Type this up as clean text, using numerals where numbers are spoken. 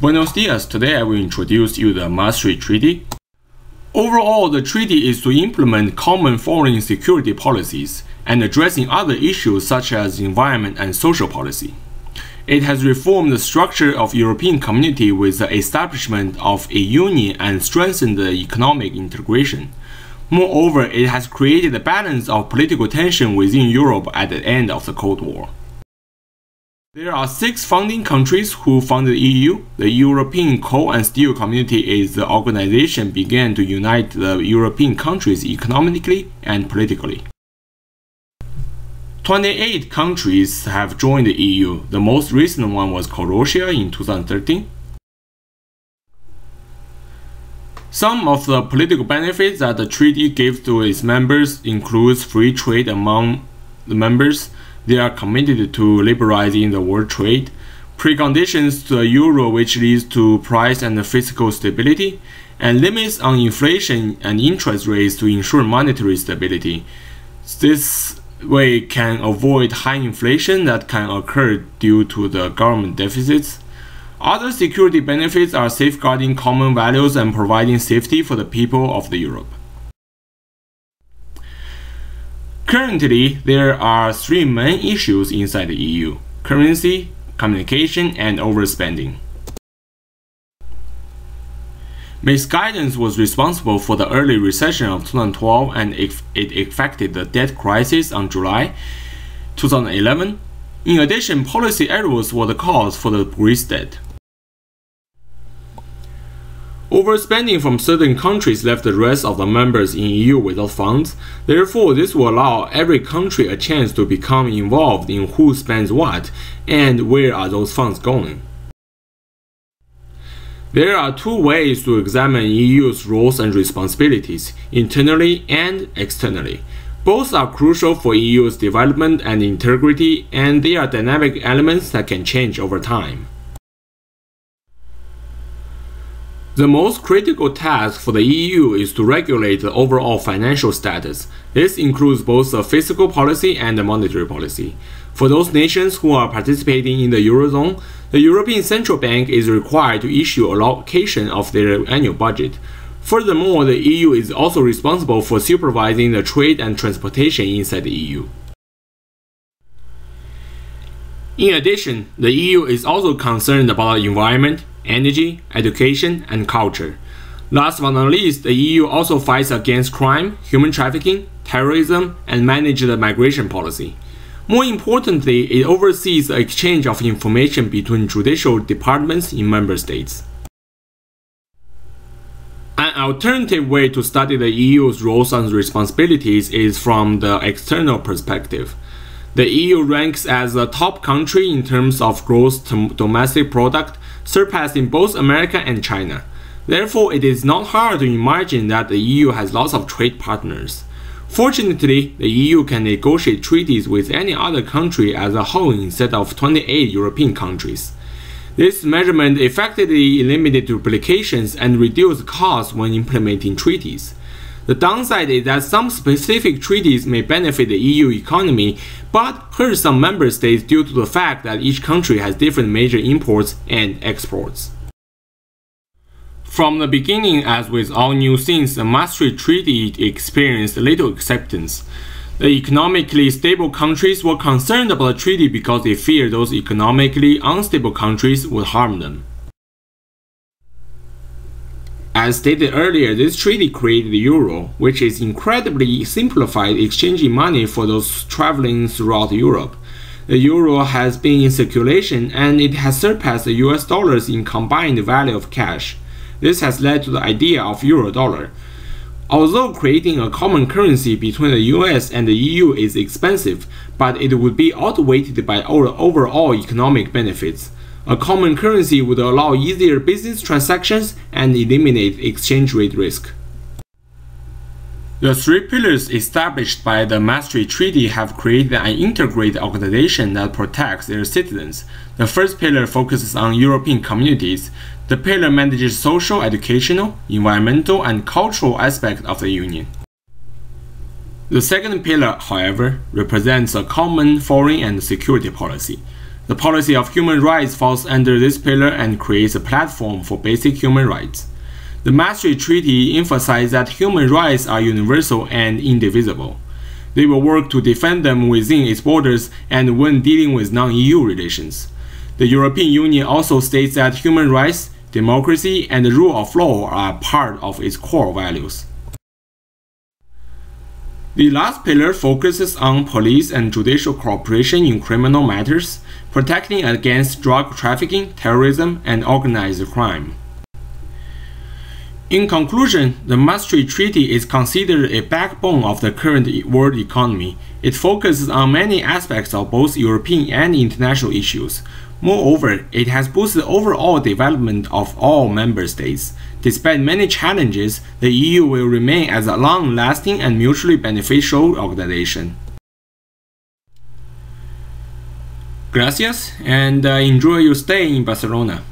Buenos dias, today I will introduce you the Maastricht Treaty. Overall, the treaty is to implement common foreign security policies and addressing other issues such as environment and social policy. It has reformed the structure of European community with the establishment of a union and strengthened the economic integration. Moreover, it has created a balance of political tension within Europe at the end of the Cold War. There are 6 founding countries who founded the EU. The European Coal and Steel Community is the organization began to unite the European countries economically and politically. 28 countries have joined the EU. The most recent one was Croatia in 2013. Some of the political benefits that the treaty gives to its members includes free trade among the members. They are committed to liberalizing the world trade, preconditions to the euro which leads to price and fiscal stability, and limits on inflation and interest rates to ensure monetary stability. This way can avoid high inflation that can occur due to the government deficits. Other security benefits are safeguarding common values and providing safety for the people of Europe. Currently, there are 3 main issues inside the EU: currency, communication, and overspending. Misguidance was responsible for the early recession of 2012 and it affected the debt crisis on July 2011. In addition, policy errors were the cause for the Greece debt. Overspending from certain countries left the rest of the members in EU without funds. Therefore, this will allow every country a chance to become involved in who spends what and where are those funds going. There are 2 ways to examine EU's roles and responsibilities, internally and externally. Both are crucial for EU's development and integrity, and they are dynamic elements that can change over time. The most critical task for the EU is to regulate the overall financial status. This includes both the fiscal policy and the monetary policy. For those nations who are participating in the Eurozone, the European Central Bank is required to issue allocation of their annual budget. Furthermore, the EU is also responsible for supervising the trade and transportation inside the EU. In addition, the EU is also concerned about the environment, energy, education, and culture. Last but not least, the EU also fights against crime, human trafficking, terrorism, and manages the migration policy. More importantly, it oversees the exchange of information between judicial departments in member states. An alternative way to study the EU's roles and responsibilities is from the external perspective. The EU ranks as the top country in terms of gross domestic product, surpassing both America and China. Therefore, it is not hard to imagine that the EU has lots of trade partners. Fortunately, the EU can negotiate treaties with any other country as a whole instead of 28 European countries. This measurement effectively eliminates duplications and reduces costs when implementing treaties. The downside is that some specific treaties may benefit the EU economy, but hurt some member states due to the fact that each country has different major imports and exports. From the beginning, as with all new things, the Maastricht Treaty experienced little acceptance. The economically stable countries were concerned about the treaty because they feared those economically unstable countries would harm them. As stated earlier, this treaty created the euro, which is incredibly simplified exchanging money for those traveling throughout Europe. The euro has been in circulation and it has surpassed the US dollars in combined value of cash. This has led to the idea of euro-dollar. Although creating a common currency between the US and the EU is expensive, but it would be outweighed by overall economic benefits. A common currency would allow easier business transactions and eliminate exchange rate risk. The 3 pillars established by the Maastricht Treaty have created an integrated organization that protects their citizens. The first pillar focuses on European communities. The pillar manages social, educational, environmental, and cultural aspects of the Union. The second pillar, however, represents a common foreign and security policy. The policy of human rights falls under this pillar and creates a platform for basic human rights. The Maastricht Treaty emphasizes that human rights are universal and indivisible. They will work to defend them within its borders and when dealing with non-EU relations. The European Union also states that human rights, democracy, and the rule of law are part of its core values. The last pillar focuses on police and judicial cooperation in criminal matters, protecting against drug trafficking, terrorism, and organized crime. In conclusion, the Maastricht Treaty is considered a backbone of the current world economy. It focuses on many aspects of both European and international issues. Moreover, it has boosted the overall development of all member states. Despite many challenges, the EU will remain as a long-lasting and mutually beneficial organization. Gracias, and enjoy your stay in Barcelona.